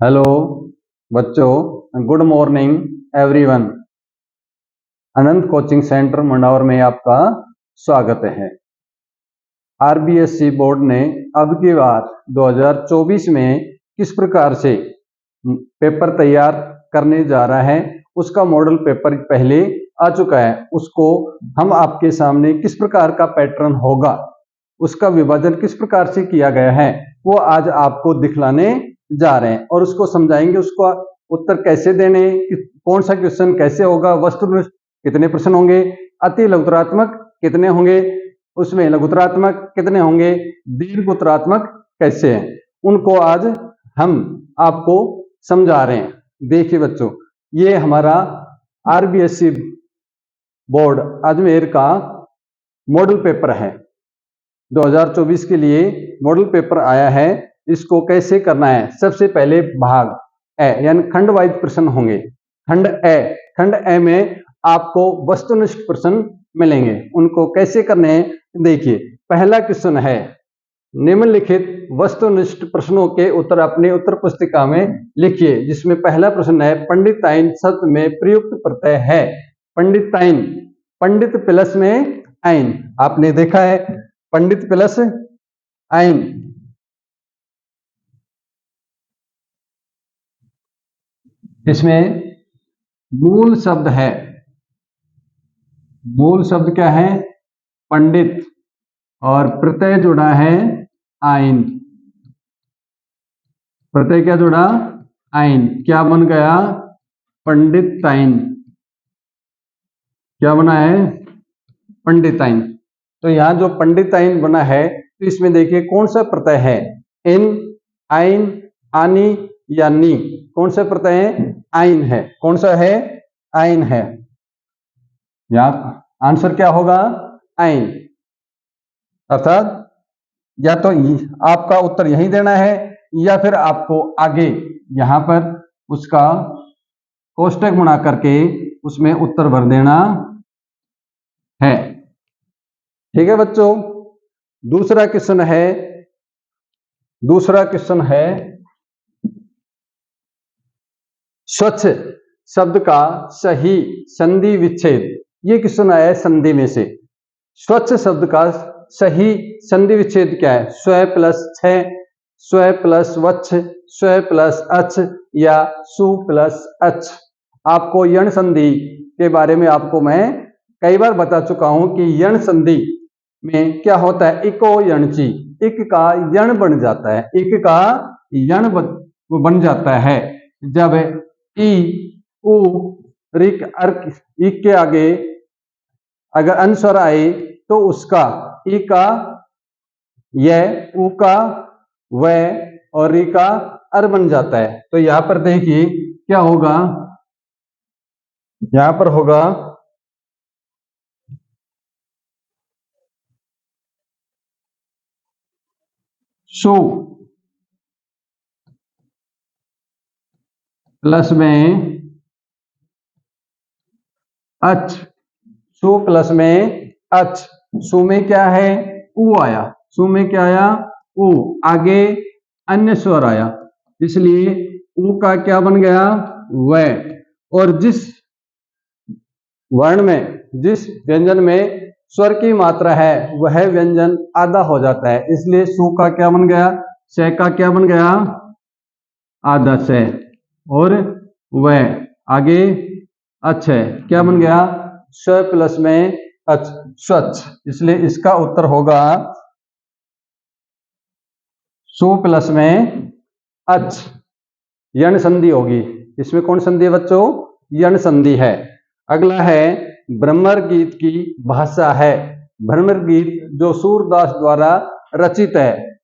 Hello बच्चों, good morning everyone. अनंत coaching centre Mandawar में आपका स्वागत है। आरबीएसई बोर्ड ने अब की बार 2024 में किस प्रकार से पेपर तैयार करने जा रहा है, उसका मॉडल पेपर पहले आ चुका है। उसको हम आपके सामने किस प्रकार का पैटर्न होगा, उसका विभाजन किस प्रकार से किया गया है, वो आज आपको दिखलाने जा रहे हैं और उसको समझाएंगे। उसको उत्तर कैसे देने, कौन सा क्वेश्चन कैसे होगा, वस्तुनिष्ठ कितने प्रश्न होंगे, अति लघुतरात्मक कितने होंगे, उसमें लघुतरात्मक कितने होंगे, दीर्घ उत्तरात्मक कैसे हैं, उनको आज हम आपको समझा रहे हैं। देखिए बच्चों, ये हमारा आरबीएसई बोर्ड अजमेर का मॉडल पेपर है। 2024 के लिए मॉडल पेपर आया है। इसको कैसे करना है, सबसे पहले भाग ए यानी खंड वाइज प्रश्न होंगे। खंड ए में आपको वस्तुनिष्ठ प्रश्न मिलेंगे। उनको कैसे करने हैं, देखिए। पहला क्वेश्चन है, निम्नलिखित वस्तुनिष्ठ प्रश्नों के उत्तर अपनी उत्तर पुस्तिका में लिखिए। जिसमें पहला प्रश्न है, पंडिताइन शब्द में प्रयुक्त प्रत्यय है। पंडिताइन, पंडित प्लस में आइन, आपने देखा है पंडित प्लस आइन। इसमें मूल शब्द है, मूल शब्द क्या है, पंडित, और प्रत्यय जुड़ा है आइन। प्रत्यय क्या जुड़ा, आइन। क्या बन गया, पंडिताइन। क्या बना है, पंडिताइन। तो यहां जो पंडिताइन बना है, तो इसमें देखिए कौन सा प्रत्यय है, इन, आइन, आनी या नी। कौन सा प्रत्यय है, आइन है। कौन सा है, आइन है। यहां आंसर क्या होगा, आइन। अर्थात या तो आपका उत्तर यही देना है, या फिर आपको आगे यहां पर उसका कोष्टक बना करके उसमें उत्तर भर देना है। ठीक है बच्चों। दूसरा क्वेश्चन है, स्वच्छ शब्द का सही संधि विच्छेद। ये क्वेश्चन आया है संधि में से। स्वच्छ शब्द का सही संधि विच्छेद क्या है, स्व प्लस छ, स्व प्लस वच्छ, स्व प्लस अच्छ या सु प्लस अच्छ। आपको यण संधि के बारे में आपको मैं कई बार बता चुका हूं कि यण संधि में क्या होता है, इको यणची, इक का यण बन जाता है, इक का यण बन जाता है। जब ई, उ, रिक, अर्क, इक के आगे अगर अनुस्वर आए तो उसका ई का य, उ का व और री का अर बन जाता है। तो यहां पर देखिए क्या होगा, यहां पर होगा सु प्लस में अच, सु प्लस में अच। सु में क्या है, उ आया, सु में क्या आया, उ, आगे अन्य स्वर आया, इसलिए उ का क्या बन गया, व। और जिस वर्ण में, जिस व्यंजन में स्वर की मात्रा है वह व्यंजन आधा हो जाता है, इसलिए सु का क्या बन गया, से का क्या बन गया, आधा से। और वह आगे अच्छ है, क्या बन गया, स्व प्लस में अच्छ, स्वच्छ। इसलिए इसका उत्तर होगा सु प्लस में अच्छ, यण संधि होगी। इसमें कौन संधि है बच्चों, यण संधि है। अगला है, भ्रमर गीत की भाषा है। भ्रमर गीत जो सूरदास द्वारा रचित है,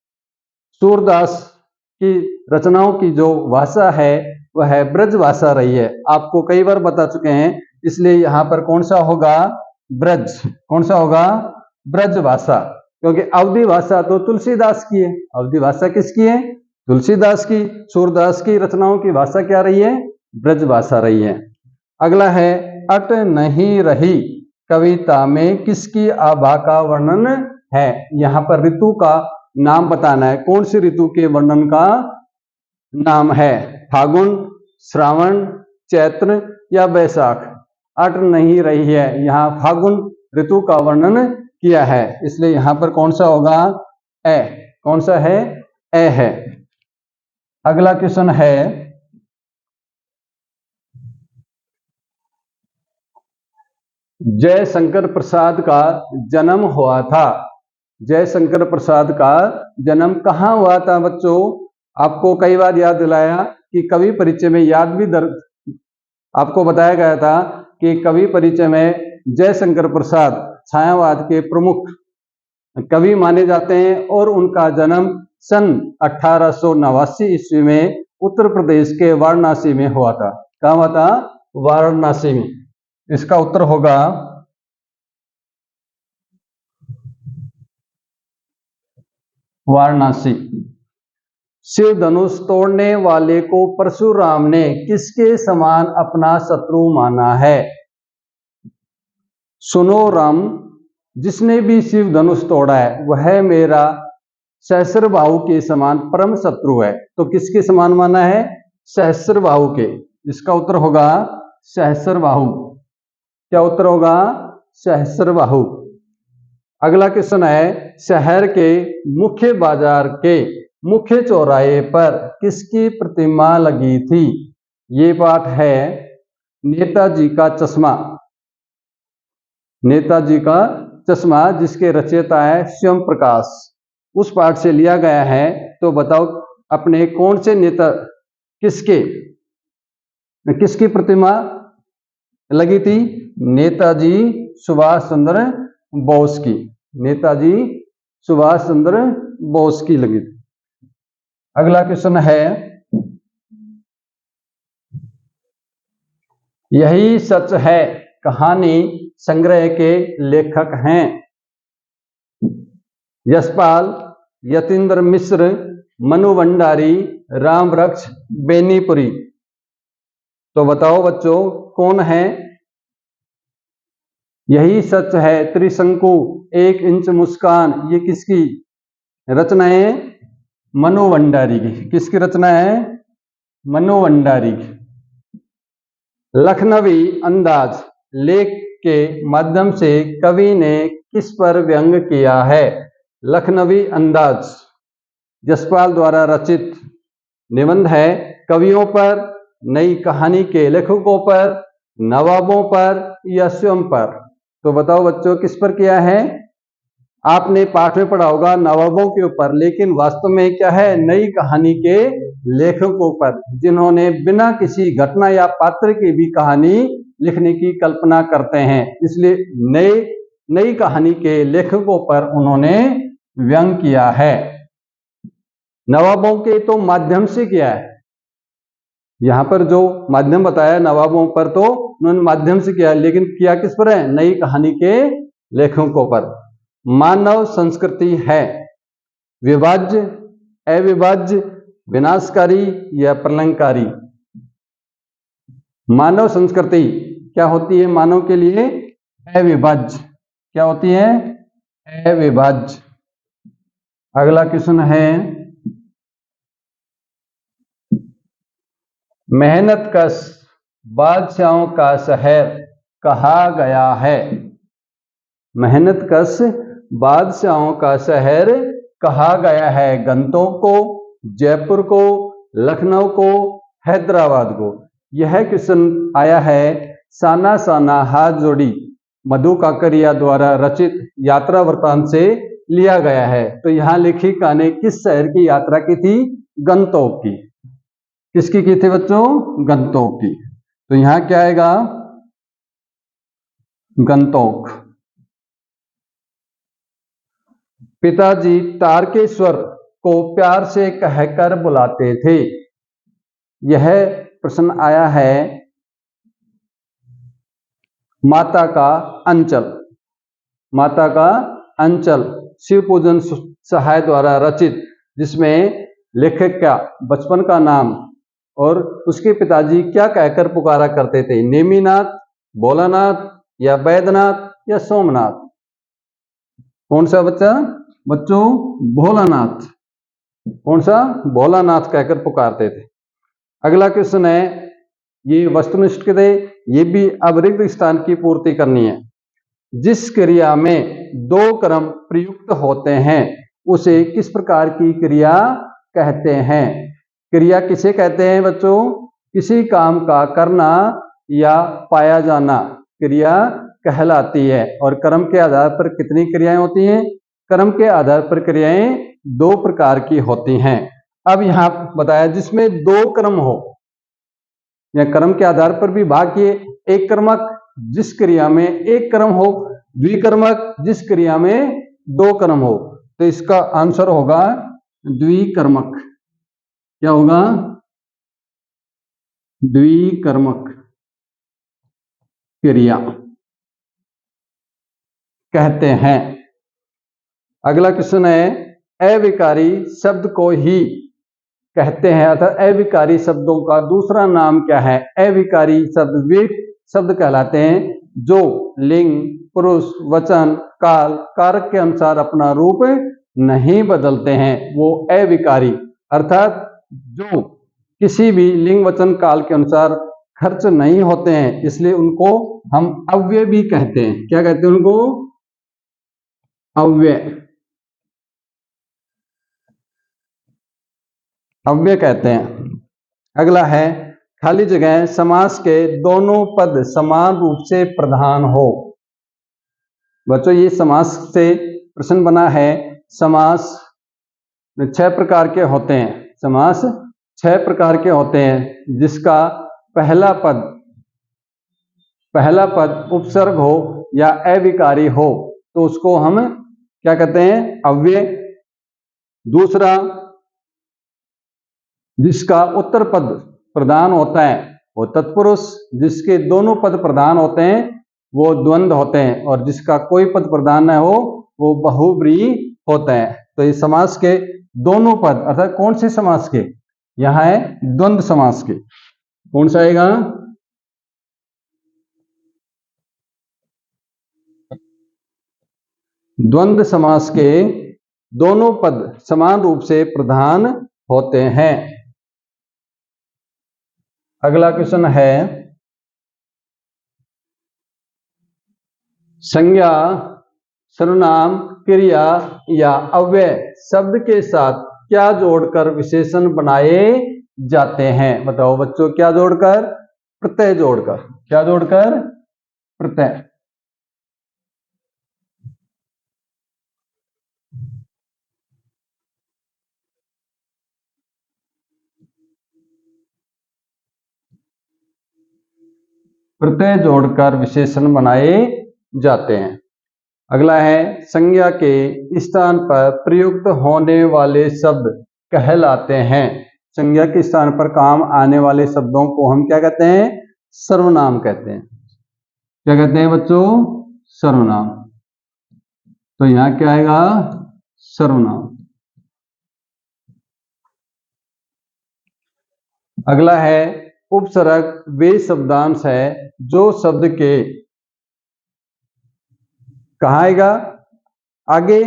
सूरदास की रचनाओं की जो भाषा है वह ब्रज भाषा रही है। आपको कई बार बता चुके हैं, इसलिए यहां पर कौन सा होगा, ब्रज। कौन सा होगा, ब्रज भाषा। क्योंकि अवधि भाषा तो तुलसीदास की है, अवधि भाषा किसकी है, तुलसीदास की। सूरदास की रचनाओं की भाषा क्या रही है, ब्रज भाषा रही है। अगला है, अट नहीं रही कविता में किसकी आभा का वर्णन है। यहां पर ऋतु का नाम बताना है, कौन सी ऋतु के वर्णन का नाम है। फागुन, श्रावण, चैत्र या बैसाख अट नहीं रही है। यहाँ फागुन ऋतु का वर्णन किया है, इसलिए यहां पर कौन सा होगा? ए। कौन सा है? ए है। अगला क्वेश्चन है, जयशंकर प्रसाद का जन्म हुआ था। जयशंकर प्रसाद का जन्म कहाँ हुआ था बच्चों? आपको कई बार याद दिलाया कि कवि परिचय में याद भी आपको बताया गया था कि कवि परिचय में जयशंकर प्रसाद छायावाद के प्रमुख कवि माने जाते हैं और उनका जन्म सन 1889 ईस्वी में उत्तर प्रदेश के वाराणसी में हुआ था। कहाँ हुआ था? वाराणसी में। इसका उत्तर होगा वाराणसी। शिव धनुष तोड़ने वाले को परशुराम ने किसके समान अपना शत्रु माना है? सुनो राम, जिसने भी शिव धनुष तोड़ा है वह मेरा सहस्त्रबाहु के समान परम शत्रु है। तो किसके समान माना है? सहस्त्रबाहु के। इसका उत्तर होगा सहस्त्रबाहु। क्या उत्तर होगा? सहस्त्रबाहु। अगला क्वेश्चन है, शहर के मुख्य बाजार के मुख्य चौराहे पर किसकी प्रतिमा लगी थी? ये पाठ है नेताजी का चश्मा। नेताजी का चश्मा, जिसके रचयिता है स्वयं प्रकाश, उस पाठ से लिया गया है। तो बताओ अपने कौन से नेता किसकी प्रतिमा लगी थी? नेताजी सुभाष चंद्र बोस की। नेताजी सुभाष चंद्र बोस की लगी थी। अगला क्वेश्चन है, यही सच है कहानी संग्रह के लेखक हैं यशपाल, यतीन्द्र मिश्र, मनु भंडारी, राम वृक्ष, बेनीपुरी। तो बताओ बच्चों कौन है? यही सच है, त्रिशंकु, 1 इंच मुस्कान, ये किसकी रचना है? मनु भंडारी की। किसकी रचना है? मनु भंडारी की। लखनवी अंदाज लेख के माध्यम से कवि ने किस पर व्यंग किया है? लखनवी अंदाज यशपाल द्वारा रचित निबंध है। कवियों पर, नई कहानी के लेखकों पर, नवाबों पर या स्वयं पर? तो बताओ बच्चों किस पर किया है? आपने पाठ में पढ़ा होगा नवाबों के ऊपर, लेकिन वास्तव में क्या है? नई कहानी के लेखकों पर, जिन्होंने बिना किसी घटना या पात्र की भी कहानी लिखने की कल्पना करते हैं। इसलिए नई कहानी के लेखकों पर उन्होंने व्यंग किया है। नवाबों के तो माध्यम से किया है। यहां पर जो माध्यम बताया नवाबों पर, तो उन्होंने माध्यम से किया, लेकिन किया किस पर है? नई कहानी के लेखकों पर। मानव संस्कृति है विभाज्य, अविभाज्य, विनाशकारी या प्रलयंकारी? मानव संस्कृति क्या होती है? मानव के लिए अविभाज्य। क्या होती है? अविभाज्य। अगला क्वेश्चन है, मेहनतकश बादशाहों का शहर कहा गया है? मेहनतकश बादशाहों का शहर कहा गया है गंतोक को, जयपुर को, लखनऊ को, हैदराबाद को। यह क्वेश्चन आया है साना साना हाथ जोड़ी मधु काकरिया द्वारा रचित यात्रा वृत्तांत से लिया गया है। तो यहां लेखिका ने किस शहर की यात्रा की थी? गंतोक की। किसकी की थी बच्चों? गंतोक की। तो यहां क्या आएगा? गंतोक। पिताजी तारकेश्वर को प्यार से कहकर बुलाते थे। यह प्रश्न आया है माता का अंचल। माता का अंचल शिव पूजन सहाय द्वारा रचित, जिसमें लेखक का बचपन का नाम और उसके पिताजी क्या कहकर पुकारा करते थे? नेमिनाथ, भोलानाथ या वैद्यनाथ या सोमनाथ? कौन सा बच्चों? भोलानाथ। कौन सा? भोलानाथ कहकर पुकारते थे। अगला क्वेश्चन है, ये वस्तुनिष्ठ के थे, ये भी अब रिक्त स्थान की पूर्ति करनी है। जिस क्रिया में दो क्रम प्रयुक्त होते हैं उसे किस प्रकार की क्रिया कहते हैं? क्रिया किसे कहते हैं बच्चों? किसी काम का करना या पाया जाना क्रिया कहलाती है। और क्रम के आधार पर कितनी क्रियाएं होती हैं? क्रम के आधार पर क्रियाएं दो प्रकार की होती हैं। अब यहां बताया जिसमें दो क्रम हो, या क्रम के आधार पर भी भाग किए। एक क्रमक जिस क्रिया में एक क्रम हो, द्विकर्मक जिस क्रिया में दो क्रम हो। तो इसका आंसर होगा द्विकर्मक। क्या होगा? द्विकर्मक क्रिया कहते हैं। अगला क्वेश्चन है, अविकारी शब्द को ही कहते हैं, अर्थात अविकारी शब्दों का दूसरा नाम क्या है? अविकारी शब्द वे शब्द कहलाते हैं जो लिंग, पुरुष, वचन, काल, कारक के अनुसार अपना रूप नहीं बदलते हैं, वो अविकारी। अर्थात जो किसी भी लिंग, वचन, काल के अनुसार खर्च नहीं होते हैं, इसलिए उनको हम अव्यय भी कहते हैं। क्या कहते हैं उनको? अव्यय, अव्यय कहते हैं। अगला है, खाली जगह समास के दोनों पद समान रूप से प्रधान हो। बच्चों ये समास से प्रश्न बना है। समास 6 प्रकार के होते हैं। समास 6 प्रकार के होते हैं, जिसका पहला पद उपसर्ग हो या अविकारी हो तो उसको हम क्या कहते हैं? अव्यय। दूसरा, जिसका उत्तर पद प्रधान होता है वो तत्पुरुष। जिसके दोनों पद प्रधान होते हैं वो द्वंद्व होते हैं, और जिसका कोई पद प्रधान न हो वो बहुब्रीहि होता है। तो इस समास के दोनों पद अर्थात कौन से समास के? यहां है द्वंद्व समास के। कौन सा आएगा? द्वंद्व समास के दोनों पद समान रूप से प्रधान होते हैं। अगला क्वेश्चन है, संज्ञा, सर्वनाम, क्रिया या अव्यय शब्द के साथ क्या जोड़कर विशेषण बनाए जाते हैं? बताओ बच्चों, क्या जोड़कर? प्रत्यय जोड़कर। क्या जोड़कर? प्रत्यय। प्रत्यय जोड़कर विशेषण बनाए जाते हैं। अगला है, संज्ञा के स्थान पर प्रयुक्त होने वाले शब्द कहलाते हैं। संज्ञा के स्थान पर काम आने वाले शब्दों को हम क्या कहते हैं? सर्वनाम कहते हैं। क्या कहते हैं बच्चों? सर्वनाम। तो यहां क्या आएगा? सर्वनाम। अगला है, उपसर्ग वे शब्दांश है जो शब्द के कहाँ आएगा? आगे,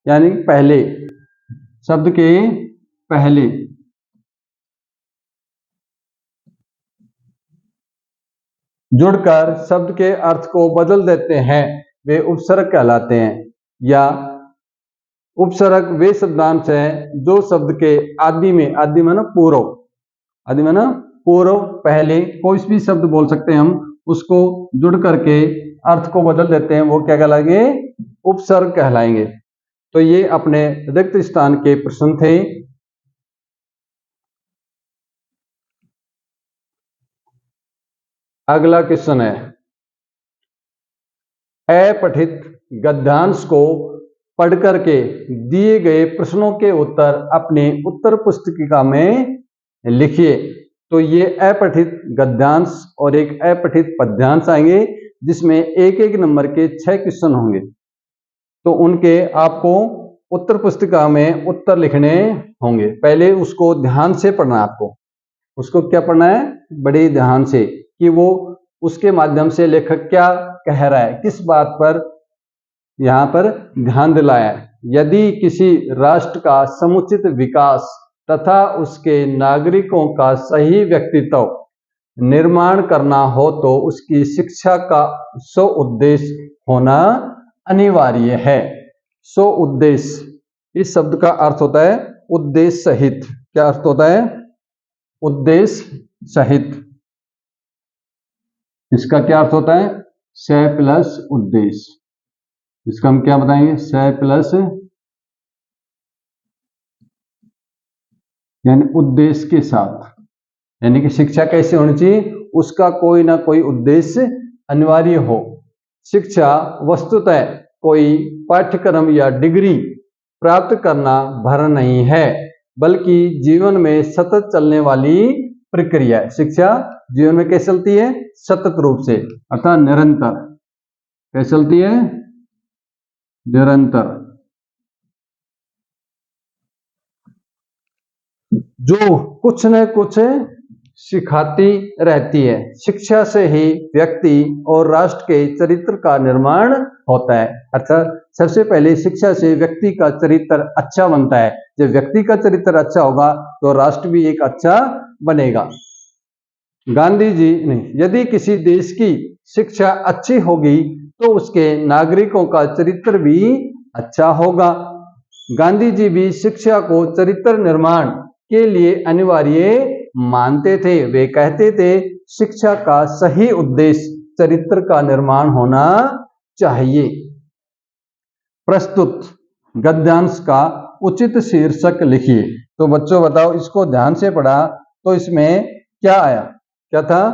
यानी पहले, शब्द के पहले जुड़कर शब्द के अर्थ को बदल देते हैं, वे उपसर्ग कहलाते हैं। या उपसर्ग वे शब्दांश है जो शब्द के आदि में, आदि माना पूर्व, आदि माना पूर्व, पहले, कोई भी शब्द बोल सकते हैं हम, उसको जुड़ करके अर्थ को बदल देते हैं, वो क्या कहलाएंगे? उपसर्ग कहलाएंगे। तो ये अपने रिक्त स्थान के प्रश्न थे। अगला क्वेश्चन है, अपठित गद्यांश को पढ़ करके दिए गए प्रश्नों के उत्तर अपने उत्तर पुस्तिका में लिखिए। तो ये अपठित गद्यांश और एक अपठित पद्यांश आएंगे, जिसमें एक एक नंबर के 6 क्वेश्चन होंगे। तो उनके आपको उत्तर पुस्तिका में उत्तर लिखने होंगे। पहले उसको ध्यान से पढ़ना है आपको। उसको क्या पढ़ना है? बड़े ध्यान से, कि वो उसके माध्यम से लेखक क्या कह रहा है, किस बात पर यहाँ पर ध्यान दिलाया है। यदि किसी राष्ट्र का समुचित विकास तथा उसके नागरिकों का सही व्यक्तित्व निर्माण करना हो तो उसकी शिक्षा का स्व उद्देश्य होना अनिवार्य है। स्व उद्देश्य इस शब्द का अर्थ होता है उद्देश्य सहित। क्या अर्थ होता है? उद्देश्य सहित। इसका क्या अर्थ होता है? स प्लस उद्देश्य। इसका हम क्या बताएंगे? स प्लस यानी उद्देश्य के साथ, यानी कि शिक्षा कैसे होनी चाहिए? उसका कोई ना कोई उद्देश्य अनिवार्य हो। शिक्षा वस्तुतः कोई पाठ्यक्रम या डिग्री प्राप्त करना भर नहीं है, बल्कि जीवन में सतत चलने वाली प्रक्रिया है। शिक्षा जीवन में कैसे चलती है? सतत रूप से, अर्थात निरंतर। कैसे चलती है? निरंतर। जो कुछ न कुछ सिखाती रहती है। शिक्षा से ही व्यक्ति और राष्ट्र के चरित्र का निर्माण होता है। अर्थात सबसे पहले शिक्षा से व्यक्ति का चरित्र अच्छा बनता है। जब व्यक्ति का चरित्र अच्छा होगा तो राष्ट्र भी एक अच्छा बनेगा। गांधी जी ने, यदि किसी देश की शिक्षा अच्छी होगी तो उसके नागरिकों का चरित्र भी अच्छा होगा। गांधी जी भी शिक्षा को चरित्र निर्माण के लिए अनिवार्य मानते थे। वे कहते थे शिक्षा का सही उद्देश्य चरित्र का निर्माण होना चाहिए। प्रस्तुत गद्यांश का उचित शीर्षक लिखिए। तो बच्चों बताओ, इसको ध्यान से पढ़ा तो इसमें क्या आया? क्या था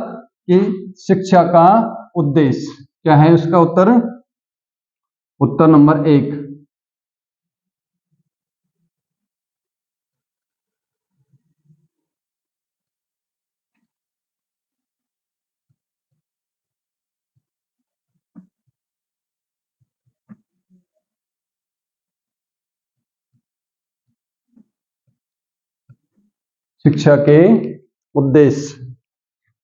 कि शिक्षा का उद्देश्य क्या है? उसका उत्तर नंबर 1। शिक्षा के उद्देश्य,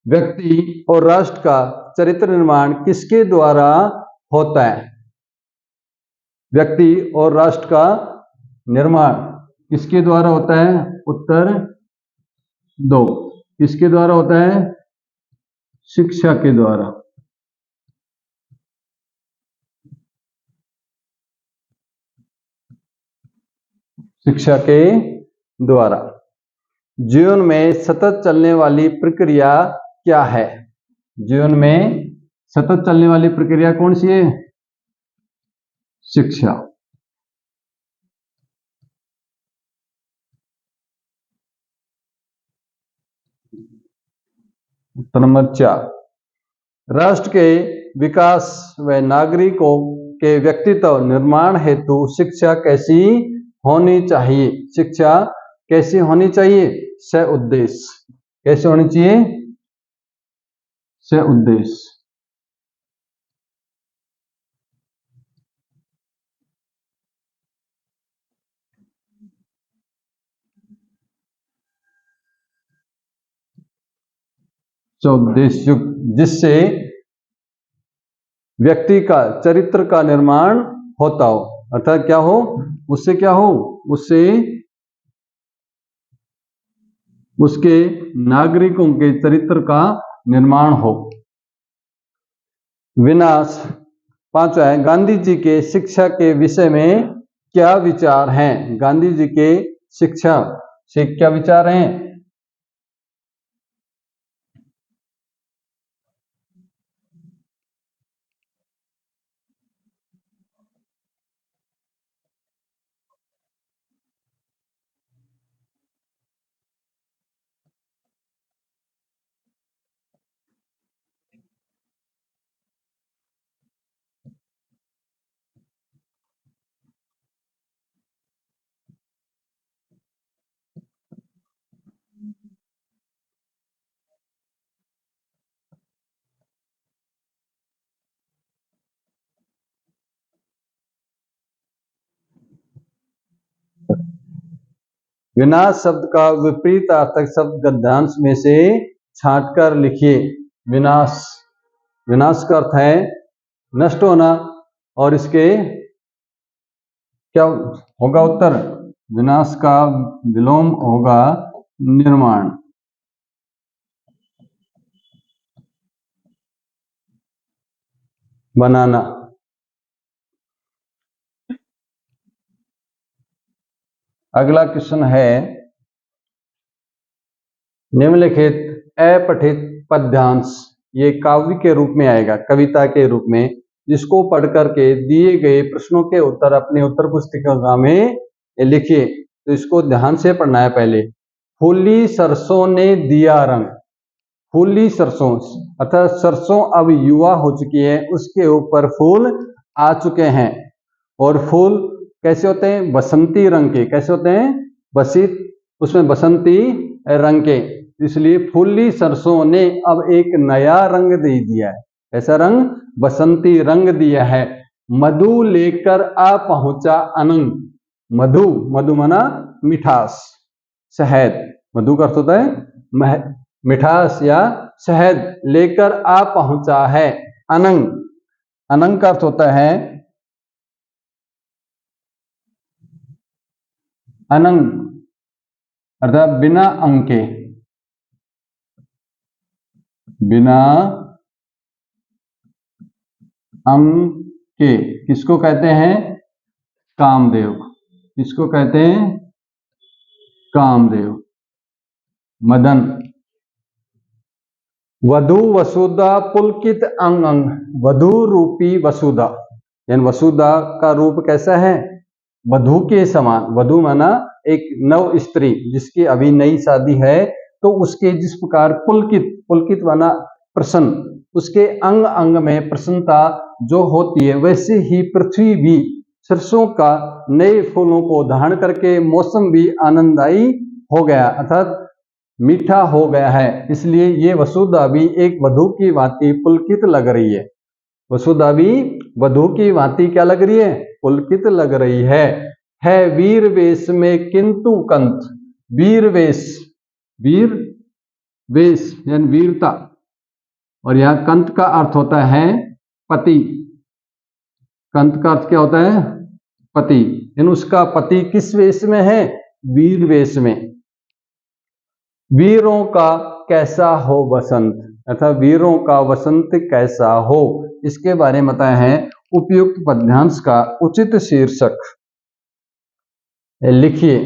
व्यक्ति और राष्ट्र का चरित्र निर्माण किसके द्वारा होता है? व्यक्ति और राष्ट्र का निर्माण किसके द्वारा होता है? उत्तर 2। किसके द्वारा होता है? शिक्षा के द्वारा। शिक्षा के द्वारा। जीवन में सतत चलने वाली प्रक्रिया क्या है? जीवन में सतत चलने वाली प्रक्रिया कौन सी है? शिक्षा। उत्तर नंबर 4। राष्ट्र के विकास व नागरिकों के व्यक्तित्व निर्माण हेतु शिक्षा कैसी होनी चाहिए? शिक्षा कैसी होनी चाहिए? स उद्देश्य। कैसे होनी चाहिए? स उद्देश्य। उद्देश्य जिससे व्यक्ति का चरित्र का निर्माण होता हो। अर्थात क्या हो? उससे क्या हो? उससे उसके नागरिकों के चरित्र का निर्माण हो। विनाश 5 है। गांधी जी के शिक्षा के विषय में क्या विचार हैं? गांधी जी के शिक्षा से क्या विचार हैं? विनाश शब्द का विपरीत अर्थक शब्द गद्यांश में से छांटकर लिखिए। विनाश, विनाश का अर्थ है नष्ट होना, और इसके क्या होगा उत्तर? विनाश का विलोम होगा निर्माण। बनाना। अगला क्वेश्चन है, निम्नलिखित अपठित पद्यांश, ये काव्य के रूप में आएगा, कविता के रूप में, जिसको पढ़ करके दिए गए प्रश्नों के उत्तर अपने उत्तर पुस्तिका में लिखिए। तो इसको ध्यान से पढ़ना है पहले। फूली सरसों ने दिया रंग, फूली सरसों अर्थात सरसों अब युवा हो चुकी है, उसके ऊपर फूल आ चुके हैं, और फूल कैसे होते हैं? बसंती रंग के। कैसे होते हैं? बसित, उसमें बसंती रंग के, इसलिए फूली सरसों ने अब एक नया रंग दे दिया है। ऐसा रंग? बसंती रंग दिया है। मधु लेकर आ पहुंचा अनंग, मधु, मधु माना मिठास, शहद, मधु का अर्थ होता है मिठास या शहद, लेकर आ पहुंचा है अनंग, अनंग का अर्थ होता है अनंग, अर्थात बिना अंग के, बिना अंग के। किसको कहते हैं? कामदेव। किसको कहते हैं? कामदेव। मदन। वधु वसुधा पुलकित अंग अंग, वधु रूपी वसुधा, यानी वसुधा का रूप कैसा है? वधु के समान। वधु माना एक नव स्त्री जिसकी अभी नई शादी है, तो उसके जिस प्रकार पुलकित, पुलकित माना प्रसन्न, उसके अंग अंग में प्रसन्नता जो होती है, वैसे ही पृथ्वी भी सरसों का नए फूलों को धारण करके मौसम भी आनंददायी हो गया, अर्थात मीठा हो गया है। इसलिए ये वसुधा भी एक वधु की भांति पुलकित लग रही है। वसुधा भी वधु की भांति क्या लग रही है? पुलकित लग रही है वीर वेश में किंतु कंत, वीर वेश, वीर वेश यानी वीरता, और यहां कंत का अर्थ होता है पति। कंत का अर्थ क्या होता है? पति। यानी उसका पति किस वेश में है? वीर वेश में। वीरों का कैसा हो बसंत, अर्थात वीरों का वसंत कैसा हो, इसके बारे में बताया है। उपयुक्त पद्यांश का उचित शीर्षक लिखिए।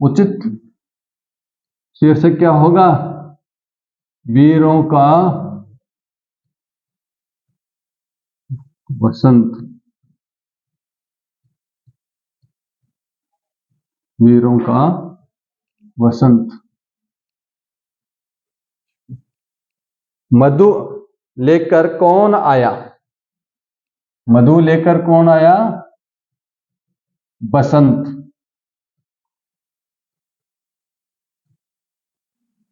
उचित शीर्षक क्या होगा? वीरों का वसंत, वीरों का वसंत। मधु लेकर कौन आया? मधु लेकर कौन आया? बसंत।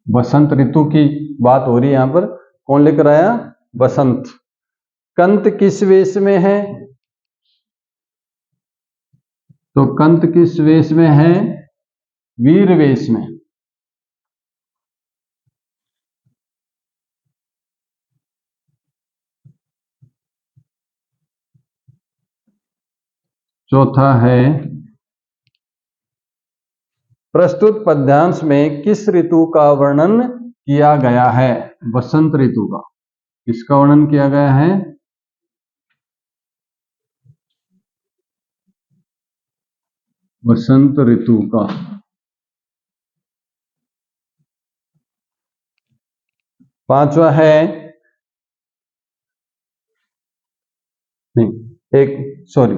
बसंत ऋतु की बात हो रही है यहां पर। कौन लेकर आया? बसंत। कंत किस वेश में है? तो कंत किस वेश में है? वीर वेश में। चौथा है, प्रस्तुत पद्यांश में किस ऋतु का वर्णन किया गया है? बसंत ऋतु का। किसका वर्णन किया गया है? बसंत ऋतु का। पांचवा है, नहीं, एक सॉरी,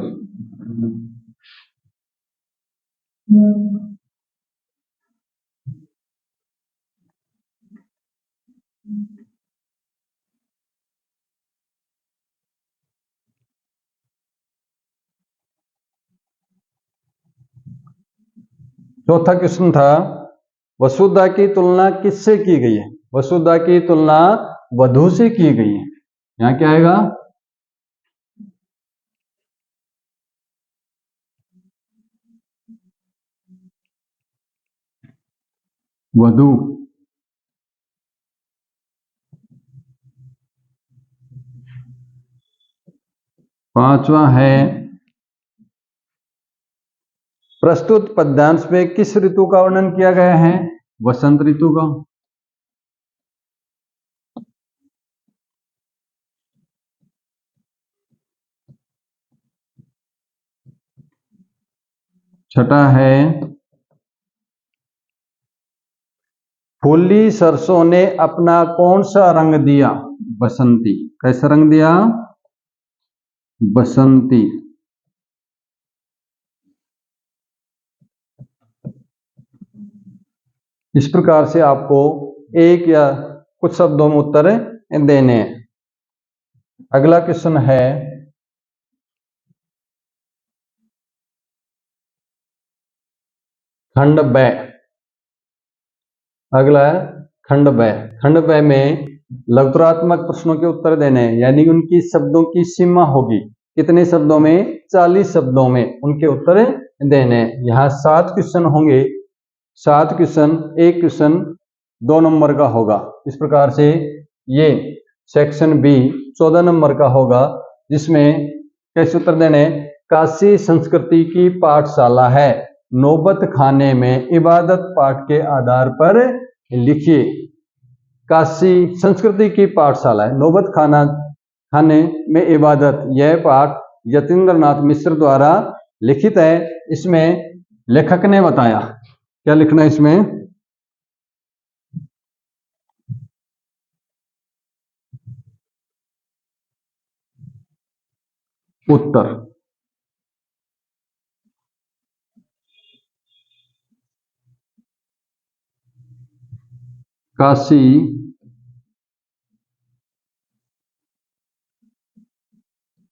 चौथा क्वेश्चन था, वसुधा की तुलना किससे की गई है? वसुधा की तुलना वधु से की गई है। यहां क्या आएगा? वधु। पांचवा है, प्रस्तुत पद्यांश में किस ऋतु का वर्णन किया गया है? वसंत ऋतु का। छठा है, फूली सरसों ने अपना कौन सा रंग दिया? बसंती। कैसा रंग दिया? बसंती। इस प्रकार से आपको एक या कुछ शब्दों में उत्तर देने हैं। अगला क्वेश्चन है, खंड ब। अगला है खंड ब। खंड ब में लघुत्तरात्मक प्रश्नों के उत्तर देने हैं, यानी उनकी शब्दों की सीमा होगी कितने शब्दों में? 40 शब्दों में उनके उत्तर देने हैं। यहाँ 7 क्वेश्चन होंगे। 7 क्वेश्चन, एक क्वेश्चन 2 नंबर का होगा। इस प्रकार से ये सेक्शन बी 14 नंबर का होगा, जिसमें कैसे उत्तर देने? काशी संस्कृति की पाठशाला है, नौबत खाने में इबादत पाठ के आधार पर लिखिए। काशी संस्कृति की पाठशाला है, नौबत खाने में इबादत, यह पाठ यतीन्द्रनाथ मिश्र द्वारा लिखित है। इसमें लेखक ने बताया, क्या लिखना है इसमें? उत्तर। काशी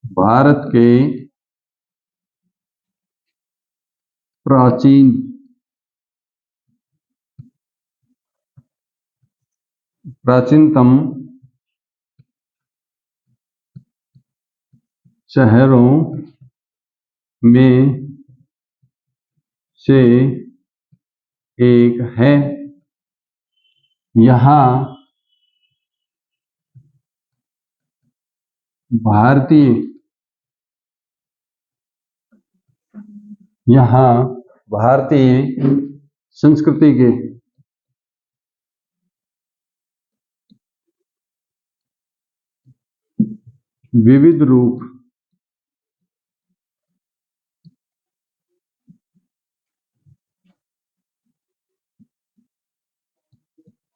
भारत के प्राचीनतम शहरों में से एक है। यहाँ भारतीय संस्कृति के विविध रूप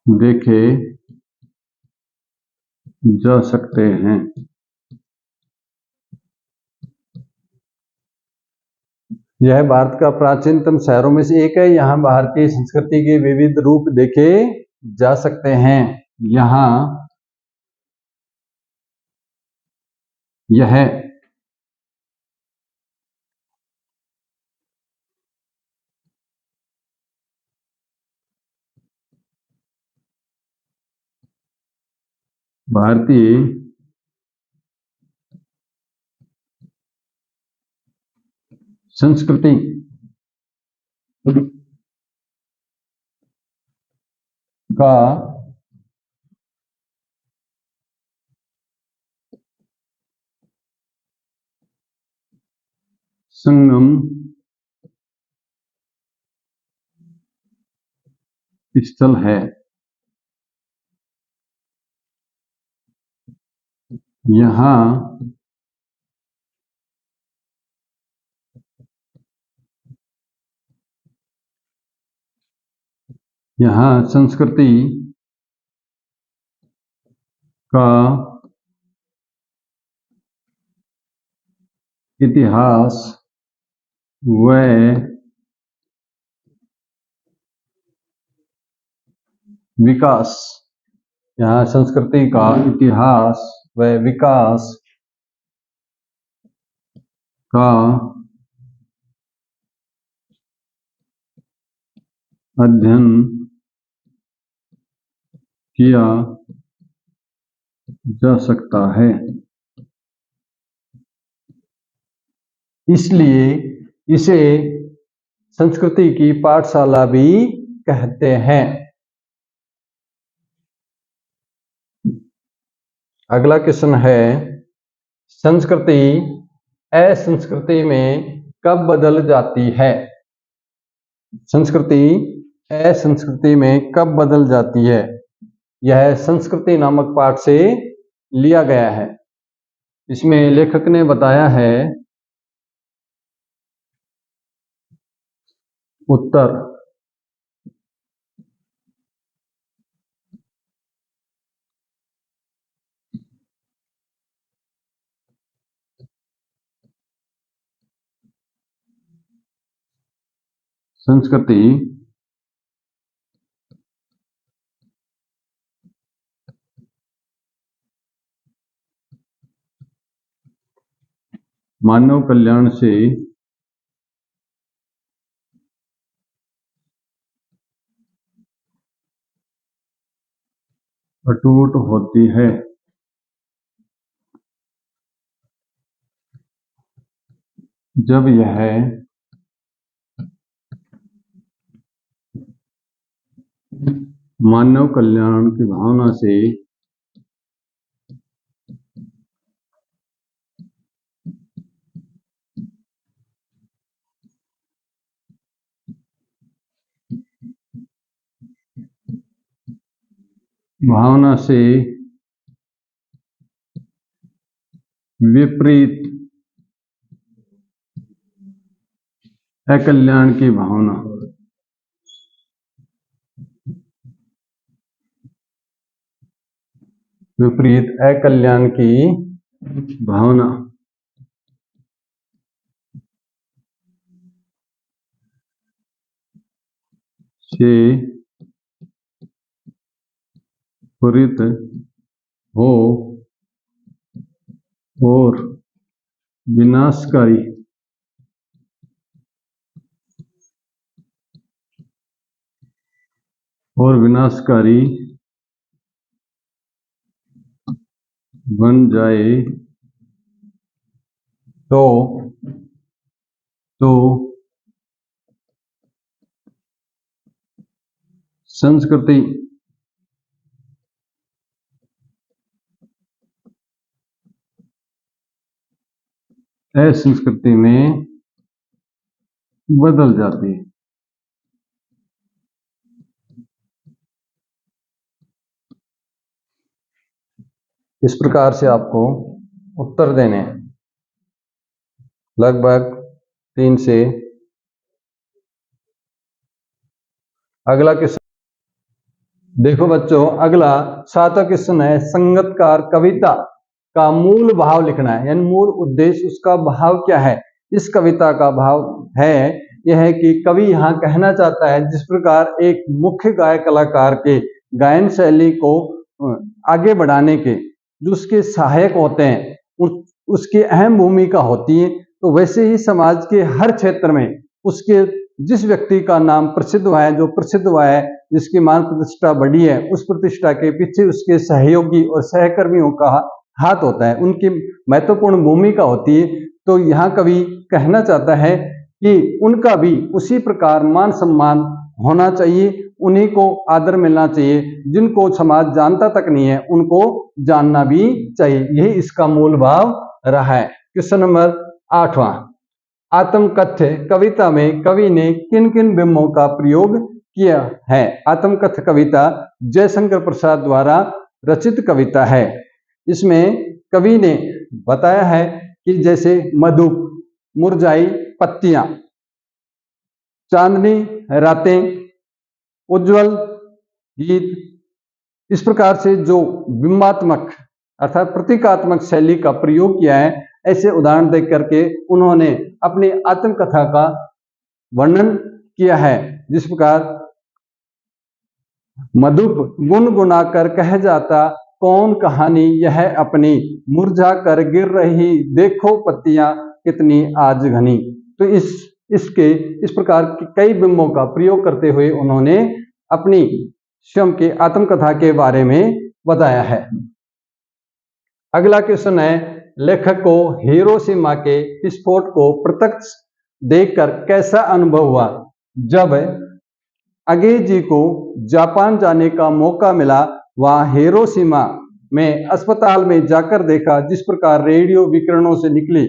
देखे जा सकते हैं। यह भारत का प्राचीनतम शहरों में से एक है। यहाँ भारतीय संस्कृति के विविध रूप देखे जा सकते हैं। यहाँ यह भारतीय संस्कृति का संगम स्थल है। यहाँ संस्कृति का इतिहास व विकास, यहाँ संस्कृति का इतिहास व विकास का अध्ययन किया जा सकता है। इसलिए इसे संस्कृति की पाठशाला भी कहते हैं। अगला क्वेश्चन है, संस्कृति असंस्कृति में कब बदल जाती है? संस्कृति असंस्कृति में कब बदल जाती है? यह संस्कृति नामक पाठ से लिया गया है। इसमें लेखक ने बताया है उत्तर संस्कृति मानव कल्याण से अटूट होती है। जब यह मानव कल्याण की भावना से विपरीत अकल्याण की भावना विपरीत अकल्याण की भावना से प्रेरित हो और विनाशकारी बन जाए तो संस्कृति असंस्कृति में बदल जाती है। इस प्रकार से आपको उत्तर देने हैं, लगभग 3 से। अगला क्वेश्चन देखो बच्चों, अगला 7वां क्वेश्चन है संगतकार कविता का मूल भाव लिखना है, यानी मूल उद्देश्य, उसका भाव क्या है। इस कविता का भाव है यह है कि कवि यहाँ कहना चाहता है जिस प्रकार एक मुख्य गायक कलाकार के गायन शैली को आगे बढ़ाने के जो उसके सहायक होते हैं उसकी अहम भूमिका होती है, तो वैसे ही समाज के हर क्षेत्र में उसके जिस व्यक्ति का नाम प्रसिद्ध हुआ है, जो प्रसिद्ध हुआ है, जिसकी मान प्रतिष्ठा बढ़ी है, उस प्रतिष्ठा के पीछे उसके सहयोगी और सहकर्मियों का हाथ होता है, उनकी महत्वपूर्ण भूमिका होती है। तो यहाँ कवि कहना चाहता है कि उनका भी उसी प्रकार मान सम्मान होना चाहिए, उन्हीं को आदर मिलना चाहिए, जिनको समाज जानता तक नहीं है उनको जानना भी चाहिए। यही इसका मूल भाव रहा है। क्वेश्चन नंबर 8वां, आत्मकथ्य कविता में कवि ने किन किन बिंबों का प्रयोग किया है। आत्मकथ्य कविता जयशंकर प्रसाद द्वारा रचित कविता है। इसमें कवि ने बताया है कि जैसे मधुप, मुरझाई पत्तियां, चांदनी रातें, उज्जवल गीत, इस प्रकार से जो बिंबात्मक अर्थात प्रतीकात्मक शैली का प्रयोग किया है, ऐसे उदाहरण देख करके उन्होंने अपनी आत्मकथा का वर्णन किया है। जिस प्रकार मधुप गुनगुना कर कह जाता कौन कहानी यह अपनी, मुरझा कर गिर रही देखो पत्तियां कितनी आज घनी। तो इस प्रकार की कई बिंबों का प्रयोग करते हुए उन्होंने अपनी स्वयं की आत्मकथा के बारे में बताया है। अगला क्वेश्चन है लेखक को हिरोशिमा के विस्फोट को प्रत्यक्ष देखकर कैसा अनुभव हुआ। जब अगे जी को जापान जाने का मौका मिला, वहां हिरोशिमा में अस्पताल में जाकर देखा जिस प्रकार रेडियो विकिरणों से निकली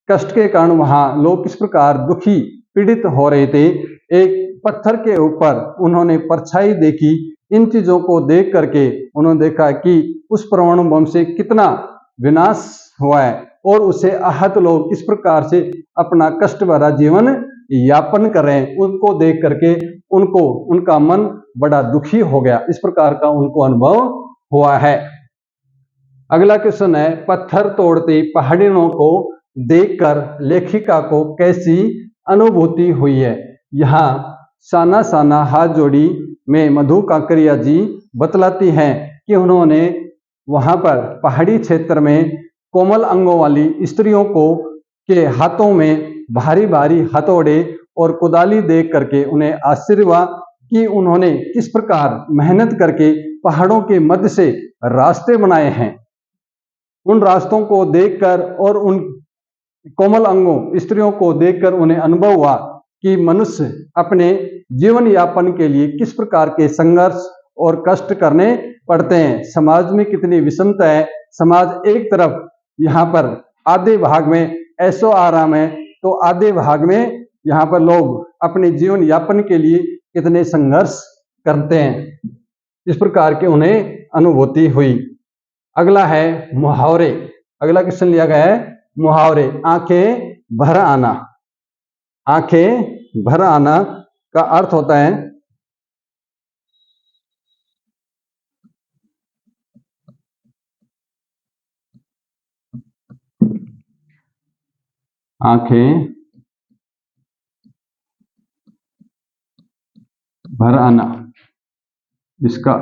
कष्ट के कारण वहां लोग किस प्रकार दुखी पीड़ित हो रहे थे। एक पत्थर के ऊपर उन्होंने परछाई देखी। इन चीजों को देख करके उन्होंने देखा कि उस परमाणु बम से कितना विनाश हुआ है और उसे आहत लोग किस प्रकार से अपना कष्ट भरा जीवन यापन कर रहे हैं, उनको देख करके उनका मन बड़ा दुखी हो गया। इस प्रकार का उनको अनुभव हुआ है। अगला क्वेश्चन है, पत्थर तोड़ती पहाड़ियों को देखकर लेखिका को कैसी अनुभूति हुई है। यहाँ साना साना हाथ जोड़ी में मधु काकरिया जी बतलाती हैं कि उन्होंने वहां पर पहाड़ी क्षेत्र में कोमल अंगों वाली स्त्रियों को के हाथों में भारी भारी हथौड़े और कुदाली देख करके उन्हें आश्चर्य हुआ कि उन्होंने किस प्रकार मेहनत करके पहाड़ों के मध्य से रास्ते बनाए हैं। उन रास्तों को देखकर और उन कोमल अंगों स्त्रियों को देखकर उन्हें अनुभव हुआ कि मनुष्य अपने जीवन यापन के लिए किस प्रकार के संघर्ष और कष्ट करने पड़ते हैं। समाज में कितनी विषमता है। समाज एक तरफ यहाँ पर आधे भाग में ऐशो आराम है, तो आधे भाग में यहाँ पर लोग अपने जीवन यापन के लिए कितने संघर्ष करते हैं। इस प्रकार के उन्हें अनुभूति हुई। अगला है मुहावरे। अगला क्वेश्चन लिया गया है मुहावरे। आंखें भर आना। आंखें भर आना का अर्थ होता है आंखें भर आना। इसका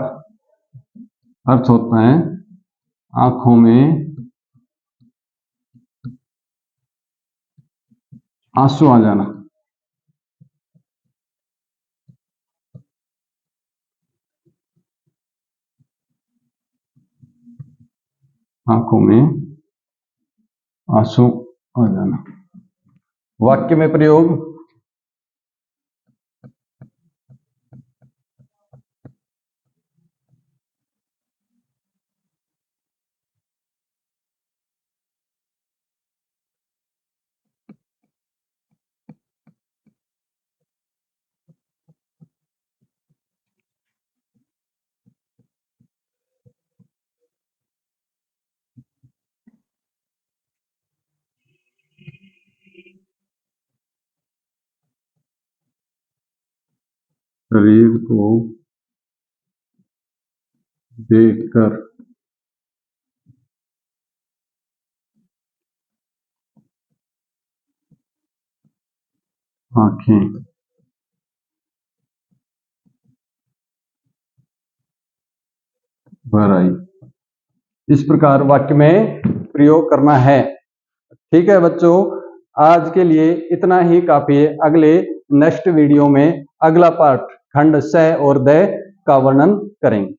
अर्थ होता है आंखों में आंसू आ जाना। आंखों में आंसू आ जाना। वाक्य में प्रयोग। शरीर को देखकर आंखें भर आई। इस प्रकार वाक्य में प्रयोग करना है। ठीक है बच्चों, आज के लिए इतना ही काफी है। अगले नेक्स्ट वीडियो में अगला पार्ट खंड स और द का वर्णन करेंगे।